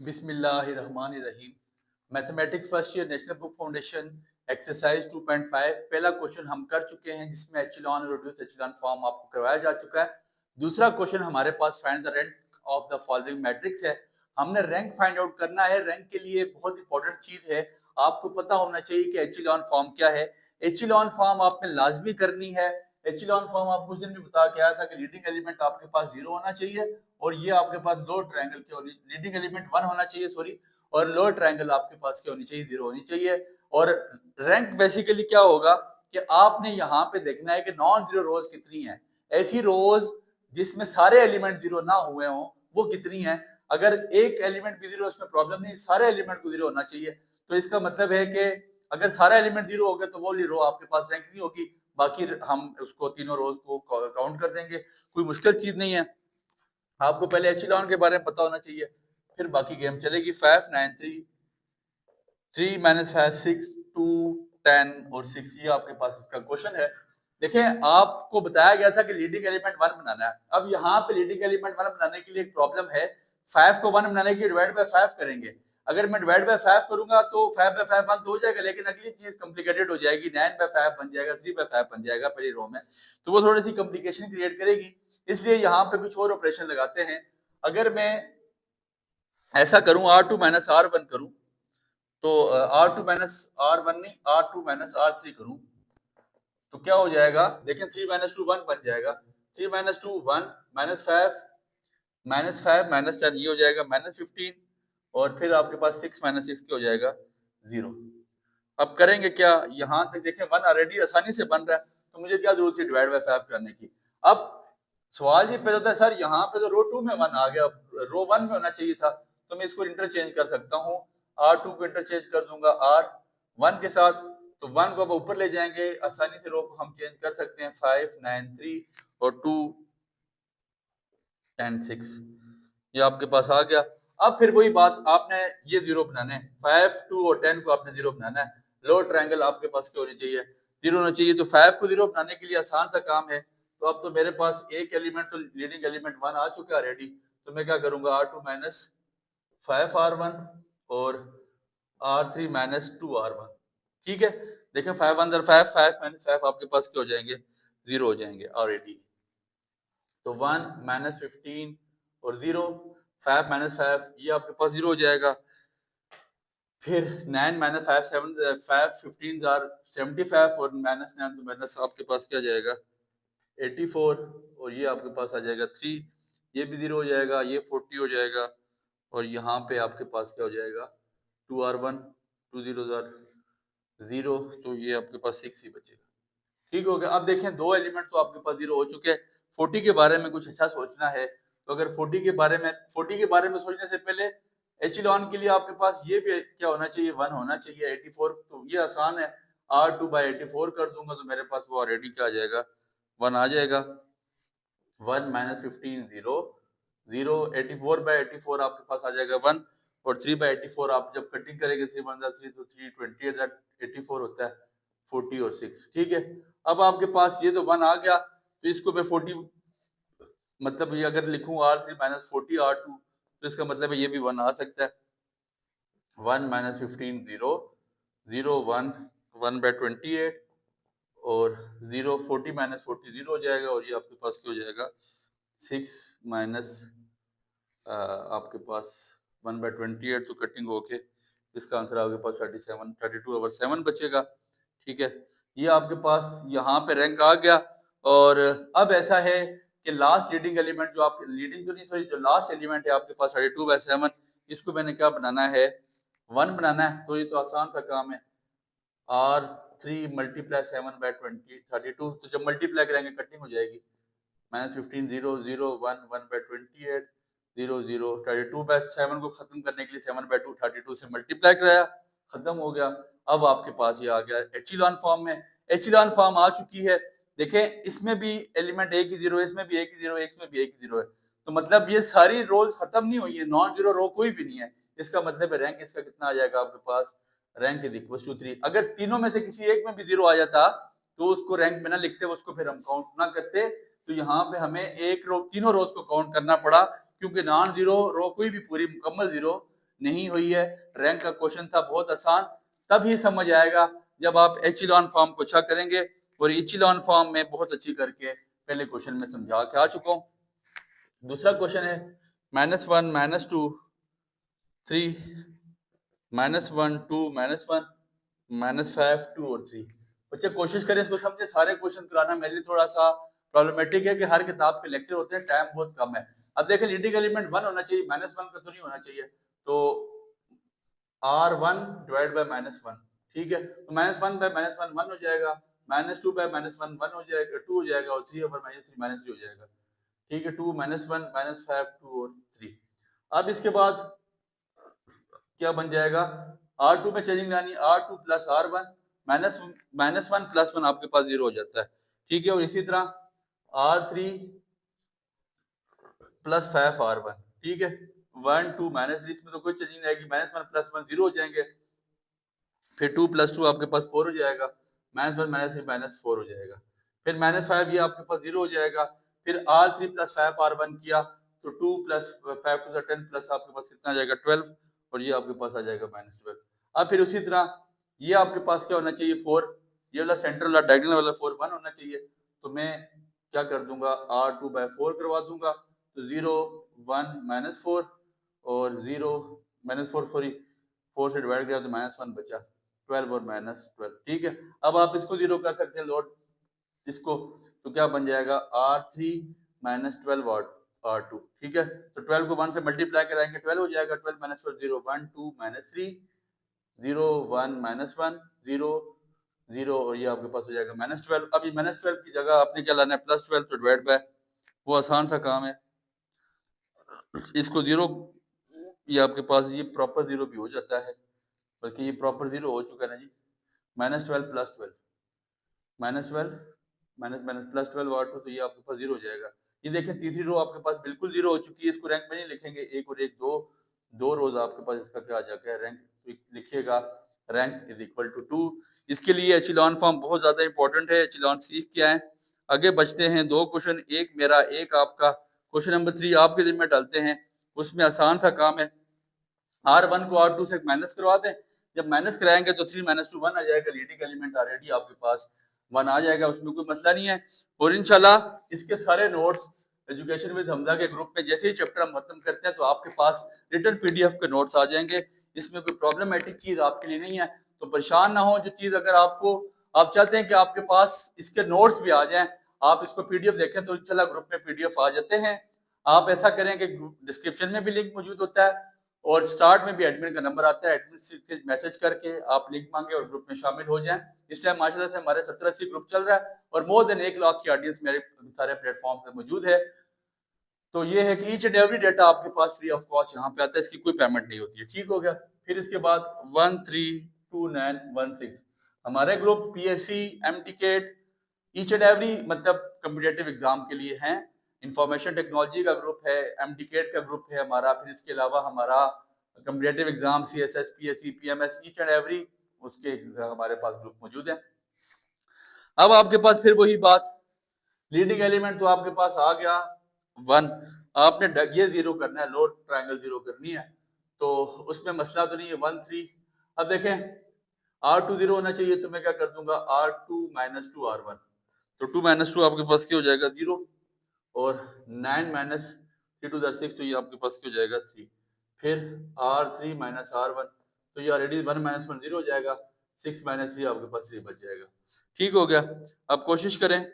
बिस्मिल्लाहिर्रहमानिर्रहीम। Mathematics first year national book foundation exercise 2.5 पहला question हम कर चुके हैं, जिसमें एचेलॉन और रिड्यूस एचेलॉन फॉर्म आपको करवाया जा चुका है। दूसरा क्वेश्चन हमारे पास find the rank of the following matrix है। हमने रैंक फाइंड आउट करना है। रैंक के लिए बहुत इंपॉर्टेंट चीज है, आपको पता होना चाहिए कि एचेलॉन फॉर्म क्या है। एचेलॉन फॉर्म आपने लाजमी करनी है। एचेलॉन फॉर्म आपको उस दिन भी बता के आया था कि लीडिंग एलिमेंट आपके पास 0 होना चाहिए और ये आपके पास लोअर ट्रायंगल के लीडिंग एलिमेंट 1 होना चाहिए, सॉरी, और लोअर ट्रायंगल आपके पास क्या होनी चाहिए, 0 होनी चाहिए। और रैंक बेसिकली क्या होगा कि आपने यहाँ पे देखना है कि नॉन जीरो रोज कितनी है। ऐसी रोज जिसमें सारे एलिमेंट 0 ना हुए हों वो कितनी है। अगर एक एलिमेंट भी 0 उसमें प्रॉब्लम नहीं, सारे एलिमेंट को 0 होना चाहिए। तो इसका मतलब है कि अगर सारे एलिमेंट 0 हो गए तो वो रो आपके पास रैंक नहीं होगी, बाकी हम उसको तीनों रोज को काउंट कर देंगे। कोई मुश्किल चीज नहीं है। आपको पहले एचिलॉन के बारे में पता होना चाहिए, फिर बाकी गेम चलेगी। 5 9 3 3 - 5 6 2 10 और 6, ये आपके पास इसका क्वेश्चन है। देखें, आपको बताया गया था कि लीडिंग एलिमेंट 1 बनाना है। अब यहाँ पे लीडिंग एलिमेंट 1 बनाने के लिए एक प्रॉब्लम है। 5 को 1 बनाने के लिए डिवाइड बाय 5 करेंगे। अगर मैं डिवाइड बाय 5 करूंगा तो 5 बाय 5 1 तो हो जाएगा, लेकिन अगली चीज कॉम्प्लिकेटेड हो जाएगी। 9 बाय 5 बन जाएगा, 3 बाय 5 बन जाएगा पहली रो में, तो वो थोड़ी सी कॉम्प्लिकेशन क्रिएट करेगी। इसलिए यहाँ पे कुछ और ऑपरेशन लगाते हैं। अगर मैं ऐसा करूं, R2 - R1 करूं, तो R2 - R1 नहीं, R2 - R3 करूं तो क्या हो जाएगा। देखें, 3 - 2 1 बन जाएगा। 3 - 2 1 -5 -10 ये हो जाएगा -15, और फिर आपके पास 6 - 6 क्या हो जाएगा, 0। अब करेंगे क्या, यहाँ तक देखें 1 ऑलरेडी आसानी से बन रहा है, तो मुझे क्या जरूरत है डिवाइड बाय 5 करने की। अब सवाल ये पैदा होता है, सर यहाँ पे तो रो 2 में 1 आ गया, रो 1 में होना चाहिए था। तो मैं इसको इंटरचेंज कर सकता हूँ, R2 को इंटरचेंज कर दूंगा R1 के साथ, तो 1 को अब ऊपर ले जाएंगे, आसानी से रो को हम चेंज कर सकते हैं। 5 9 3 और 2 10 6, ये आपके पास आ गया। अब फिर वही बात, आपने ये 0 बनाना है। 5 2 और 10 को आपने 0 बनाना है। लोअर ट्रायंगल आपके पास क्या होनी चाहिए, 0 होना चाहिए। तो 5 को 0 बनाने के लिए आसान सा काम है। तो अब तो मेरे पास एक एलिमेंट, तो लीडिंग एलिमेंट 1 आ चुका है ऑलरेडी, तो मैं क्या करूंगा, R2 - 5 R1 और R3 - 2 R1। ठीक है, देखें 5 अंदर 5 5 - 5 आपके पास क्या हो जाएंगे, 0 हो जाएंगे ऑलरेडी। तो 1 - 15 और 0, 5 - 5 ये आपके पास 0 हो जाएगा। फिर 9 - 5 7 5 15 are 75 और -9 तो माइनस आपके पास क्या जाएगा, 84, और ये आपके पास आ जाएगा 3, ये भी 0 हो जाएगा, ये 40 हो जाएगा, और यहाँ पे आपके पास क्या हो जाएगा, 2R1 2 0 0, तो ये आपके पास 6 ही बचेगा। ठीक हो गया। अब देखें, दो एलिमेंट तो आपके पास 0 हो चुके हैं। 40 के बारे में कुछ अच्छा सोचना है, तो अगर 40 के बारे में सोचने से पहले एचिलॉन के लिए आपके पास ये भी क्या होना चाहिए, 1 होना चाहिए। 84, तो ये आसान है, R2/84 कर दूंगा तो मेरे पास वो ऑलरेडी क्या आ जाएगा, 1 आ जाएगा। 1 - 15 0 0, 84/84 आपके पास आ जाएगा 1, और 3/84 आप जब कटिंग करेंगे 3 1 3 तो 320 84 होता है, 40 और 6। ठीक है, अब आपके पास ये तो 1 आ गया, तो इसको मैं 40, मतलब ये अगर लिखूं R3 - 40 R2, तो इसका मतलब है ये भी 1 आ सकता है। 1 - 15 0 0 1 1/28, और 0 40 - 40 0 हो जाएगा, और ये आपके पास क्या हो जाएगा, 6 माइनस आपके पास 1/28, तो कटिंग होके इसका आंसर आपके पास 37 32/7 बचेगा। ठीक है, ये आपके पास यहाँ पे रैंक आ गया। और अब ऐसा है कि लास्ट लीडिंग एलिमेंट जो आप लीडिंग तो नहीं, सॉरी, जो लास्ट एलिमेंट है आपके पास 32/7, इसको मैंने क्या बनाना है, 1 बनाना है। तो ये तो आसान सा काम है, R3 × 7/20 32, तो जब मल्टीप्लाई करेंगे कटिंग हो जाएगी। -15 0 0 1 1/28 0 0 32/7 को खत्म करने के लिए 7/2 32 से मल्टीप्लाई कराया, खत्म हो गया। अब आपके पास ये आ गया एचिलॉन फॉर्म में। एचिलॉन फॉर्म आ चुकी है। देखें, इसमें भी एलिमेंट एक ही 0 है, इसमें भी एक ही 0 है, इसमें भी एक ही 0 है, तो मतलब ये सारी रोज खत्म नहीं हुई है, नॉन जीरो रो कोई भी नहीं है। इसका मतलब है रैंक इसका कितना आ जाएगा आपके पास, रैंक इज इक्वल टू 3। अगर तीनों में से किसी एक में भी 0 आ जाता तो उसको रैंक में ना लिखते, उसको फिर हम काउंट ना करते। तो यहाँ पे हमें एक रो, तीनों रोज को काउंट करना पड़ा, क्योंकि नॉन जीरो रो कोई भी पूरी मुकम्मल 0 नहीं हुई है। रैंक का क्वेश्चन था बहुत आसान, तभी समझ आएगा जब आप एचिलॉन फॉर्म को अच्छा करेंगे, और एचिलॉन फॉर्म में बहुत अच्छी करके पहले क्वेश्चन में समझा के आ चुका हूँ। दूसरा क्वेश्चन है -1 -2 3 -1 2 -1 -5 2 और 3। बच्चे कोशिश करें इसको समझे, सारे क्वेश्चन कराना मेरे लिए थोड़ा सा प्रॉब्लमेटिक है कि हर किताब पे लेक्चर होते हैं, टाइम बहुत कम है। अब देखें लीडिंग एलिमेंट 1 होना चाहिए, -1 का तो नहीं होना चाहिए, तो R1 डिवाइड बाय -1, ठीक है, तो -1 बाय -1 1 हो जाएगा, -2 बाय -1 1 हो जाएगा, 2 हो जाएगा, और 3 ओवर -3 -3 हो जाएगा, ठीक है। 2 -1 -5 2 और 3। अब इसके बाद क्या बन जाएगा, R2 में चेंजिंग लानी, R2 प्लस R1 -1 प्लस 1 आपके पास 0 हो जाता है, ठीक है। और इसी तरह R3 प्लस 5 R1, ठीक है, 1 2 -3, इसमें तो कोई चेंजिंग नहीं आएगी, -1 प्लस 1 0 हो जाएंगे, फिर 2 प्लस 2 आपके पास 4 हो जाएगा, -1 -3 -4 हो जाएगा, फिर -5 ये आपके पास 0 हो जाएगा, फिर R3 प्लस 5 R1 किया तो 2 प्लस 5 टू 10 प्लस आपके पास कितना आ जाएगा 12, और ये आपके पास आ जाएगा -12। अब फिर उसी तरह ये आपके पास क्या होना चाहिए 4, ये वाला सेंटर वाला डायगोनल वाला 4 1 होना चाहिए, तो मैं क्या कर दूंगा R2 बाय 4 करवा दूंगा, तो 0 1 -4 और 0 -4 सॉरी 4 से डिवाइड किया तो -1 बचा, 12 और -12, ठीक है। अब आप इसको 0 कर सकते हैं लोड इसको, तो क्या बन जाएगा R3 -12 R2, ठीक है। तो 12 को 1 से मल्टीप्लाई कराएंगे 12 हो जाएगा, 12 -12 0 1 2 -3 0 1 -1 0 0, और ये आपके पास हो जाएगा -12। अब ये -12 की जगह आपने क्या लाना है +12, तो डिवाइड बाय, वो आसान सा काम है, इसको 0, ये आपके पास ये प्रॉपर 0 भी हो जाता है, बल्कि ये प्रॉपर 0 हो चुका है ना जी, -12 + 12 -12 माइनस माइनस +12 R2, तो ये आपके पास 0 हो जाएगा। ये देखें तीसरी रो आपके पास बिल्कुल 0 हो चुकी है, इसको रैंक में नहीं लिखेंगे, एक और एक दो रोज आपके पास इसका क्या आ जाएगा रैंक, लिखिएगा रैंक इज इक्वल टू 2। इसके लिए एचिलॉन फॉर्म बहुत ज्यादा इंपॉर्टेंट है, एचिलॉन सीख क्या है। आगे बढ़ते हैं, 2 क्वेश्चन, एक मेरा एक आपका। क्वेश्चन नंबर 3 आपके दिन में डालते हैं, उसमें आसान सा काम है, R1 को R2 से माइनस करवा दें, जब माइनस कराएंगे तो 3 - 2 1 आ जाएगा, लीडिंग एलिमेंट ऑलरेडी आपके पास 1 आ जाएगा, उसमें कोई मसला नहीं है। और इंशाल्लाह इसके सारे नोट्स एजुकेशन विद हमजा के ग्रुप में जैसे ही चैप्टर हम खत्म करते हैं तो आपके पास रिटन PDF के नोट्स आ जाएंगे, इसमें कोई प्रॉब्लमेटिक चीज आपके लिए नहीं है, तो परेशान ना हो। जो चीज अगर आपको आप चाहते हैं कि आपके पास इसके नोट्स भी आ जाएं, आप इसको PDF देखें तो इंशाल्लाह ग्रुप में PDF आ जाते हैं। आप ऐसा करें कि डिस्क्रिप्शन में भी लिंक मौजूद होता है, और स्टार्ट में भी एडमिन का नंबर आता है, एडमिन से मैसेज करके आप लिंक मांगे और ग्रुप में शामिल हो जाएं। इस टाइम माशाल्लाह से हमारे 70-80 ग्रुप चल रहा है, और मोर देन 1 लाख की ऑडियंस मेरे सारे प्लेटफॉर्म पे मौजूद है। तो ये है कि ईच एंड एवरी डेटा आपके पास फ्री ऑफ कॉस्ट यहाँ पे आता है, इसकी कोई पेमेंट नहीं होती है, ठीक हो गया। फिर इसके बाद 132916 हमारे group PSC MTCAT each and every मतलब कम्पिटेटिव एग्जाम के लिए हैं। इंफॉर्मेशन टेक्नोलॉजी का ग्रुप है, MTCAT का ग्रुप है हमारा, फिर इसके अलावा हमारा competitive exam CSS PSC PMS each and every उसके हमारे पास ग्रुप मौजूद है। अब आपके पास फिर वही बात, लीडिंग एलिमेंट तो आपके पास आ गया 1, आपने ये 0 करना है, लोड ट्रायंगल 0 करनी है, तो उसमें मसला तो नहीं है 1 3। अब देखें R2 0 होना चाहिए, तो मैं क्या कर दूंगा R2 - 2 R1, तो 2 - 2 आपके पास क्या हो जाएगा 0, और 9 - 3 to the 6, तो ये आपके पास क्या हो जाएगा 3, फिर R3 - R1, तो ये ऑलरेडी 1 - 1 0 हो जाएगा, 6 - 3 आपके पास 3 बच जाएगा, ठीक हो गया। अब कोशिश करें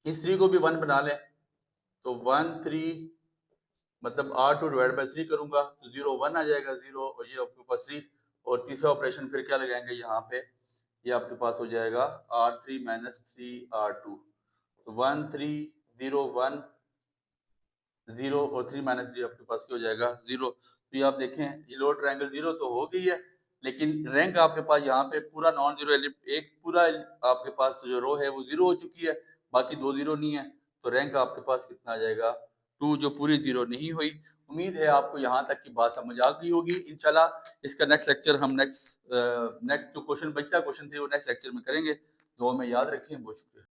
इस 3 को भी 1 बना लें, तो 1 3 मतलब R2 डिवाइड बाय 3 करूंगा तो 0 1 आ जाएगा 0, और ये आपके पास 3, और तीसरा ऑपरेशन फिर क्या लगाएंगे यहाँ पे, ये आपके पास हो जाएगा R3 - 3 R2, तो 1 3 0 1 0 और 3 - 3 आपके पास क्या हो जाएगा 0। तो ये आप देखें ये लोड ट्रायंगल 0 तो हो गई है, लेकिन रैंक आपके पास यहाँ पे पूरा नॉन जीरो एक पूरा आपके पास जो रो है वो 0 हो चुकी है, बाकी 2 0 नहीं है, तो रैंक आपके पास कितना आ जाएगा 2, जो पूरी 0 नहीं हुई। उम्मीद है आपको यहाँ तक की बात समझ आ गई होगी। इंशाल्लाह इसका नेक्स्ट लेक्चर हम नेक्स्ट जो क्वेश्चन बचता क्वेश्चन थे वो नेक्स्ट लेक्चर में करेंगे। दुआ में याद रखें, बहुत शुक्रिया।